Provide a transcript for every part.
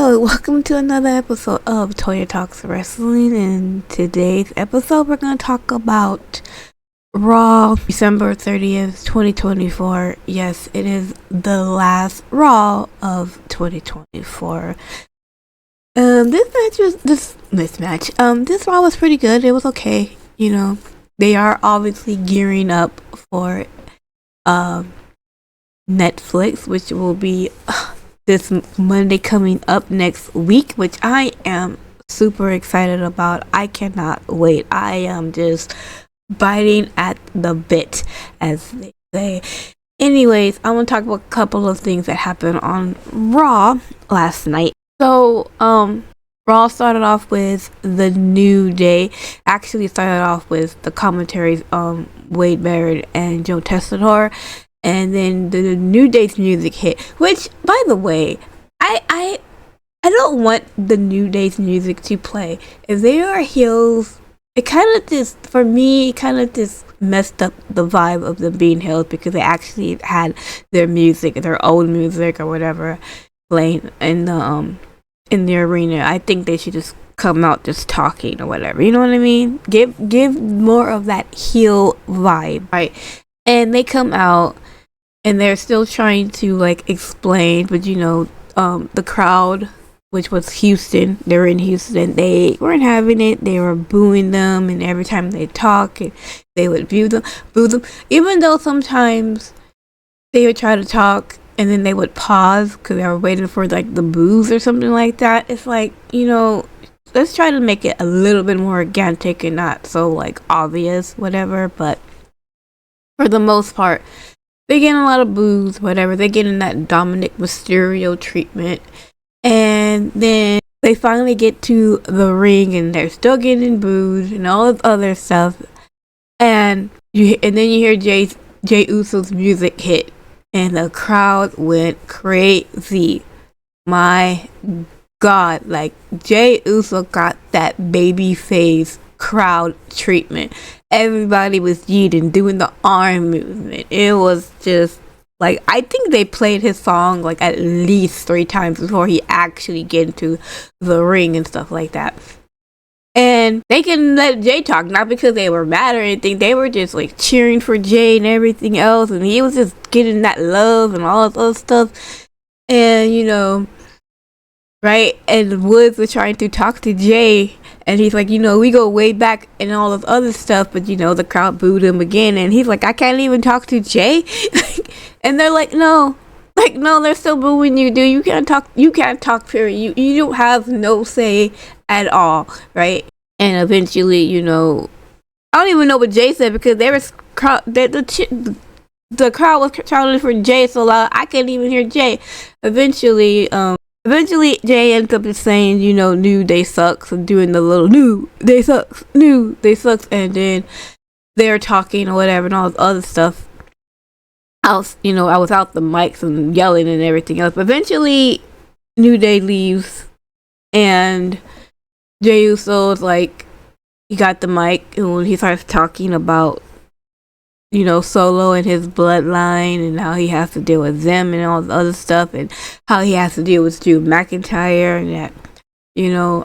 Hello, welcome to another episode of Toya Talks Wrestling. In today's episode, we're going to talk about Raw, December 30th, 2024. Yes, it is the last Raw of 2024. This Raw was pretty good. It was okay. You know, they are obviously gearing up for Netflix, which will be this Monday coming up next week, which I am super excited about. I cannot wait. I am just biting at the bit, as they say. Anyways, I want to talk about a couple of things that happened on Raw last night. So, Raw started off with the New Day. Actually, started off with the commentaries, Wade Barrett and Joe Tessitore. And then the New Day's music hit, which, by the way, I don't want the New Day's music to play. If they are heels, it kind of just, for me, messed up the vibe of them being heels, because they actually had their music, their old music or whatever, playing in the arena. I think they should just come out just talking or whatever. You know what I mean? Give more of that heel vibe, right? And they come out, and they're still trying to like explain, but the crowd, which was Houston, they were in Houston, they weren't having it. They were booing them, and every time they talk, they would boo them. Even though sometimes they would try to talk, and then they would pause because they were waiting for like the boos or something like that. It's like, let's try to make it a little bit more organic and not so like obvious, whatever. But for the most part, they're getting a lot of boos, whatever. They're getting that Dominic Mysterio treatment. And then they finally get to the ring, and they're still getting booed and all this other stuff. And then you hear Jay Uso's music hit, and the crowd went crazy. My God, like Jay Uso got that baby face crowd treatment. Everybody was yeeting, doing the arm movement. It was just like, I think they played his song like at least 3 times before he actually get into the ring and stuff like that. And they can let Jay talk, not because they were mad or anything. They were just like cheering for Jay and everything else, and he was just getting that love and all this other stuff. And right? And Woods was trying to talk to Jay, and he's like, we go way back and all this other stuff, but the crowd booed him again, and he's like, I can't even talk to Jay. And they're like, no, they're still booing you, dude. You can't talk, period. You don't have no say at all, right? And eventually, I don't even know what Jay said, because there was the crowd was shouting for Jay so loud I couldn't even hear Jay. Eventually, Jay ends up just saying, New Day sucks, and doing the little New Day sucks, and then they're talking or whatever and all this other stuff. I was out the mics and yelling and everything else. But eventually, New Day leaves, and Jey Uso's like, he got the mic, and when he starts talking about, Solo and his bloodline, and how he has to deal with them and all the other stuff, and how he has to deal with Drew McIntyre, and that,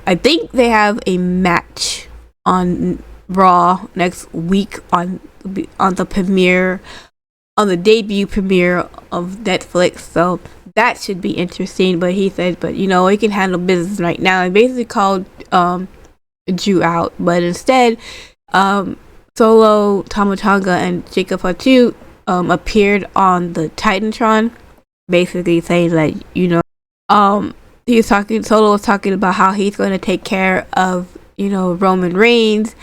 I think they have a match on Raw next week on the premiere, on the debut premiere of Netflix, so that should be interesting. But he said, he can handle business right now, and basically called Drew out. But instead, Solo, Tama Tonga, and Jacob Fatu appeared on the Titantron, basically saying that, Solo was talking about how he's going to take care of, Roman Reigns,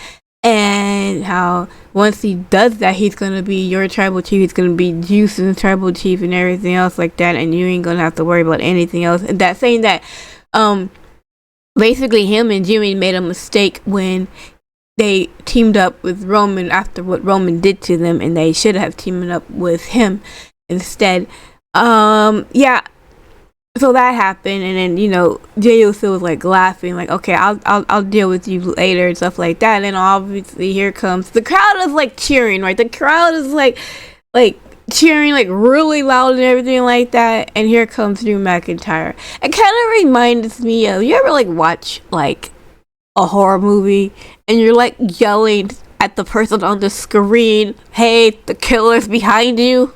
and how once he does that, he's going to be your tribal chief. He's going to be Juice's tribal chief and everything else like that, and you ain't going to have to worry about anything else. And that saying that, basically him and Jimmy made a mistake when they teamed up with Roman after what Roman did to them, and they should have teamed up with him instead. So that happened, and then Jey Uso was like laughing, like, okay, I'll deal with you later and stuff like that. And obviously here comes the crowd is like cheering, right? The crowd is like cheering like really loud and everything like that, and here comes Drew McIntyre. It kind of reminds me of, you ever like watch like a horror movie and you're like yelling at the person on the screen, "Hey, the killer's behind you."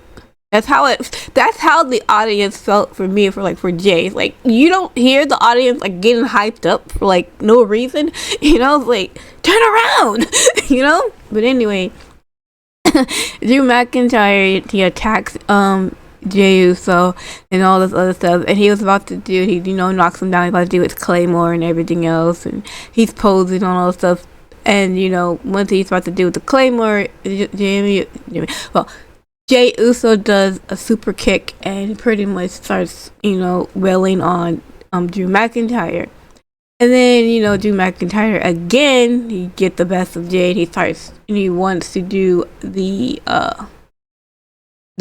That's how the audience felt for me, for Jay. Like, you don't hear the audience like getting hyped up for like no reason, like, turn around. But anyway, Drew McIntyre, he attacks Jey Uso and all this other stuff, and he was about to do, he knocks him down. He's about to do his Claymore and everything else, and he's posing on all this stuff. And once he's about to do the Claymore, Jey Uso does a super kick and pretty much starts wailing on Drew McIntyre. And then, Drew McIntyre again, he get the best of Jay. He wants to do the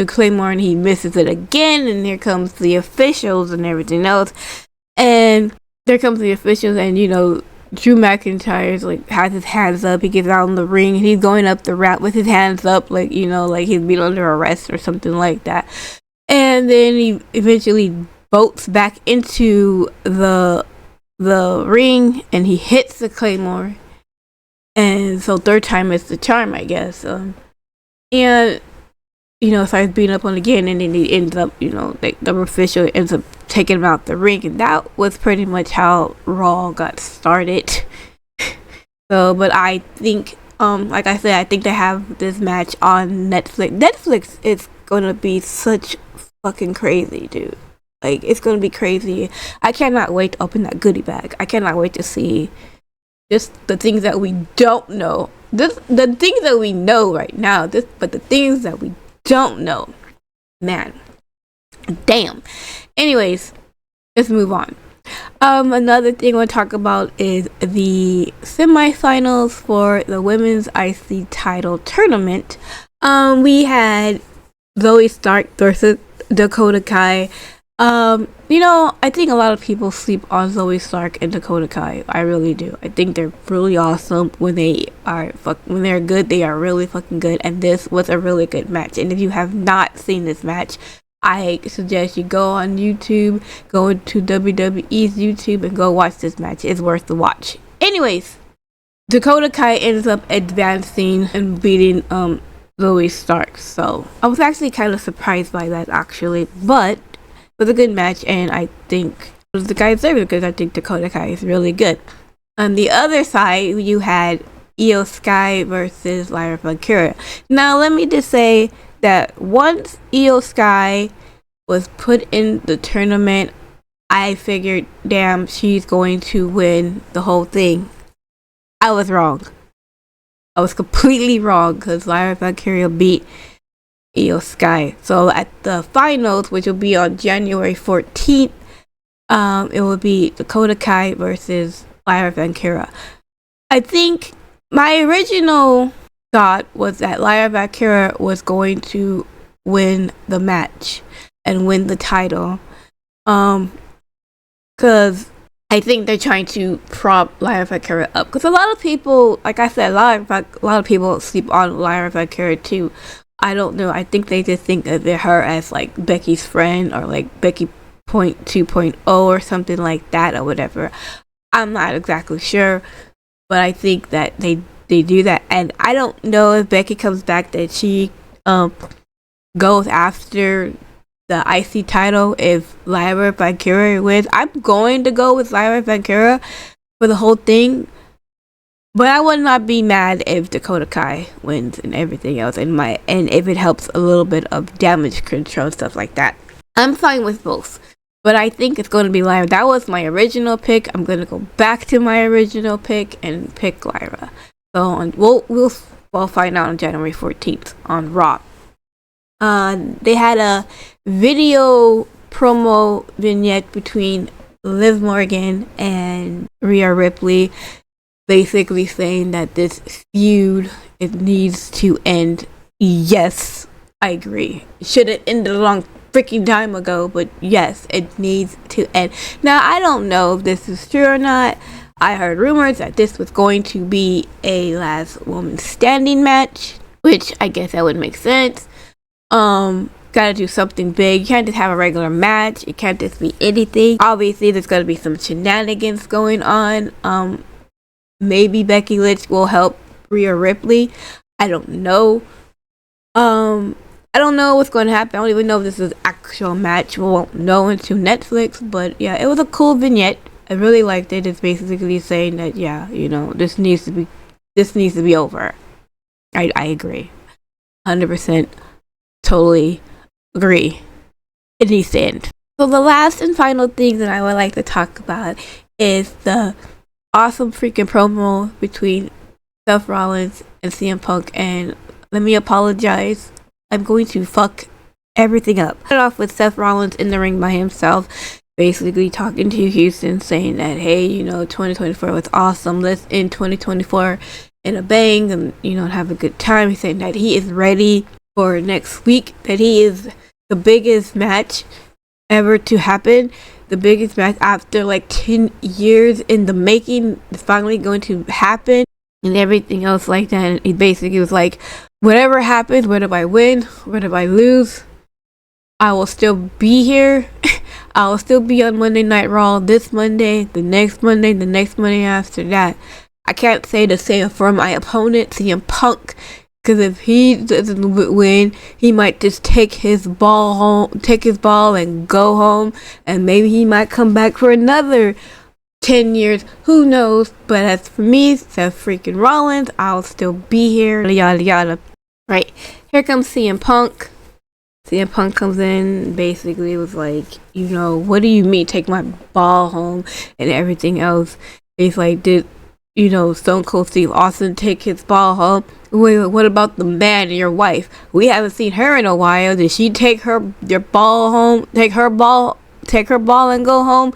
Claymore, and he misses it again. And here comes the officials and everything else. And there comes the officials, and Drew McIntyre's like has his hands up. He gets out in the ring, and he's going up the ramp with his hands up, like like he's been under arrest or something like that. And then he eventually bolts back into the ring, and he hits the Claymore, and so third time is the charm, I guess. And starts beating up on again, and then he ends up, like the official ends up taking him out the ring, and that was pretty much how Raw got started. So, but I think, like I said, I think they have this match on Netflix. Netflix is gonna be such fucking crazy, dude. Like, it's gonna be crazy. I cannot wait to open that goodie bag. I cannot wait to see just the things that we don't know. The things that we know right now. But the things that we don't know, man, damn. Anyways, let's move on. Another thing we'll talk about is the semifinals for the women's IC title tournament. We had Zoe Stark versus Dakota Kai. I think a lot of people sleep on Zoe Stark and Dakota Kai. I really do. I think they're really awesome. When they're good, they are really fucking good. And this was a really good match. And if you have not seen this match, I suggest you go on YouTube, go to WWE's YouTube, and go watch this match. It's worth the watch. Anyways, Dakota Kai ends up advancing and beating Zoe Stark. So I was actually kind of surprised by that, actually, but it was a good match, and I think it was the guy deserved it, because I think Dakota Kai is really good. On the other side, you had Io Sky versus Lyra Valkyria. Now, let me just say that once Io Sky was put in the tournament, I figured, damn, she's going to win the whole thing. I was wrong. I was completely wrong, because Lyra Valkyria beat Io Sky. So at the finals, which will be on January 14th, it will be Dakota Kai versus Lyra Valkyria. I think my original thought was that Lyra Valkyria was going to win the match and win the title, because I think they're trying to prop Lyra Valkyria up, because a lot of people, like I said, a lot of people sleep on Lyra Valkyria too. I don't know. I think they just think of her as like Becky's friend, or like Becky 2.0 or something like that, or whatever. I'm not exactly sure, but I think that they do that. And I don't know if Becky comes back, that she goes after the IC title if Lyra Valkyria wins. I'm going to go with Lyra Valkyria for the whole thing, but I would not be mad if Dakota Kai wins and everything else, and if it helps a little bit of damage control, stuff like that. I'm fine with both, but I think it's going to be Lyra. That was my original pick. I'm going to go back to my original pick and pick Lyra. So we'll find out on January 14th on Raw. They had a video promo vignette between Liv Morgan and Rhea Ripley, basically saying that this feud, it needs to end. Yes, I agree. It should have ended a long freaking time ago, but yes, it needs to end. Now, I don't know if this is true or not. I heard rumors that this was going to be a last woman standing match, which I guess that would make sense. Gotta do something big. You can't just have a regular match. It can't just be anything. Obviously, there's gonna be some shenanigans going on. Maybe Becky Lynch will help Rhea Ripley. I don't know. I don't know what's going to happen. I don't even know if this is actual match. We won't know until Netflix. But yeah, it was a cool vignette. I really liked it. It's basically saying that this needs to be over. I agree, 100%, totally agree. It needs to end. So the last and final thing that I would like to talk about is the awesome freaking promo between Seth Rollins and CM Punk. And let me apologize. I'm going to fuck everything up. Start off with Seth Rollins in the ring by himself, basically talking to Houston, saying that, hey, 2024 was awesome. Let's end 2024 in a bang and, have a good time. He's saying that he is ready for next week, that he is the biggest match ever to happen. The biggest match after like 10 years in the making is finally going to happen and everything else like that. And he basically was like, whatever happens, whether I win, whether I lose, I will still be here. I will still be on Monday Night Raw this Monday, the next Monday, the next Monday after that. I can't say the same for my opponent, CM Punk, because if he doesn't win, he might just take his ball and go home, and maybe he might come back for another 10 years, who knows. But as for me, Seth freaking Rollins, I'll still be here, yada yada. Right, here comes CM Punk. CM Punk comes in, basically was like, what do you mean take my ball home and everything else? He's like, did Stone Cold Steve Austin take his ball home? Wait, what about the man and your wife? We haven't seen her in a while. Did she take your ball home? Take her ball and go home?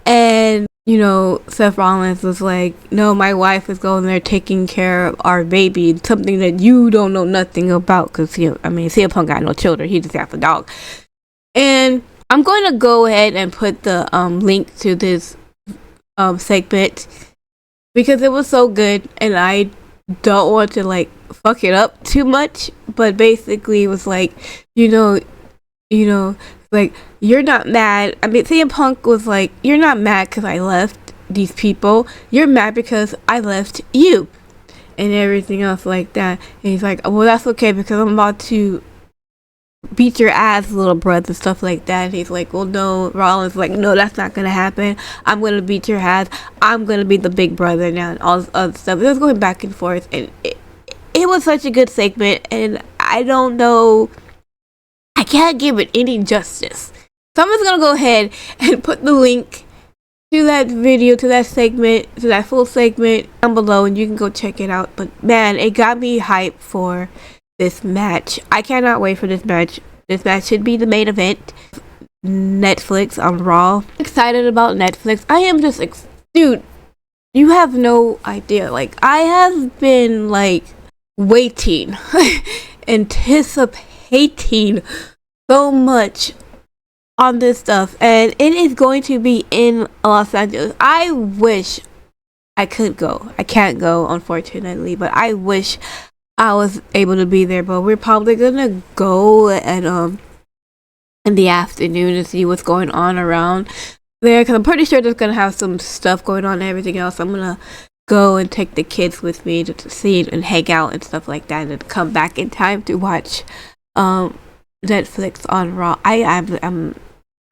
And Seth Rollins was like, no, my wife is going there taking care of our baby, something that you don't know nothing about, because CM Punk got no children, he just got the dog. And I'm going to go ahead and put the link to this segment because it was so good, and I don't want to like fuck it up too much, but basically it was like, like, you're not mad. CM Punk was like, you're not mad because I left these people. You're mad because I left you. And everything else like that. And he's like, well, that's okay because I'm about to beat your ass, little brother, and stuff like that. And he's like, well, no. Rollins like, no, that's not going to happen. I'm going to beat your ass. I'm going to be the big brother now and all this other stuff. It was going back and forth. And it was such a good segment. And I don't know. I can't give it any justice. So I'm just gonna go ahead and put the link to that video, to that segment, to that full segment down below, and you can go check it out. But man, it got me hyped for this match. I cannot wait for this match. This match should be the main event. Netflix on Raw. Excited about Netflix. I am just dude, you have no idea. Like, I have been like waiting, anticipating so much on this stuff, and it is going to be in Los Angeles. I wish I could go. I can't go, unfortunately, but I wish I was able to be there. But we're probably gonna go at in the afternoon to see what's going on around there, because I'm pretty sure there's gonna have some stuff going on and everything else. I'm gonna go and take the kids with me to see it and hang out and stuff like that, and come back in time to watch Netflix on Raw.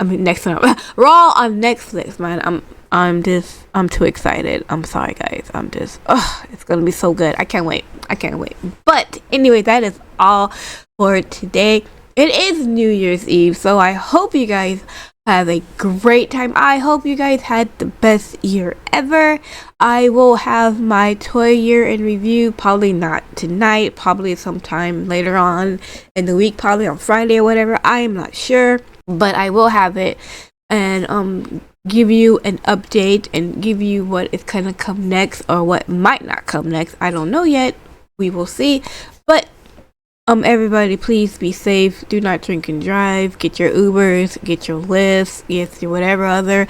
Next time Raw on Netflix, man. I'm too excited. I'm sorry, guys. It's gonna be so good. I can't wait. But anyway, that is all for today. It is New Year's Eve, so I hope you guys have a great time. I hope you guys had the best year ever. I will have my toy year in review, probably not tonight, probably sometime later on in the week, probably on Friday or whatever. I am not sure, but I will have it and give you an update and give you what is gonna come next or what might not come next. I don't know yet. We will see. But everybody, please be safe. Do not drink and drive. Get your Ubers, get your Lyfts, get your whatever other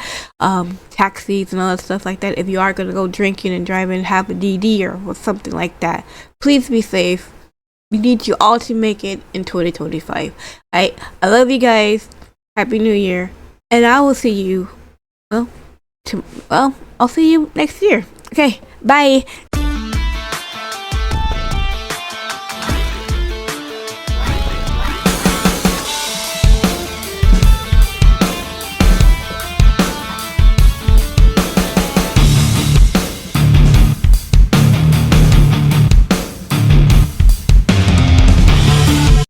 taxis and all that stuff like that. If you are gonna go drinking and driving, have a DD or something like that. Please be safe. We need you all to make it in 2025. I love you guys. Happy New Year, and I will see you. Well, I'll see you next year. Okay, bye.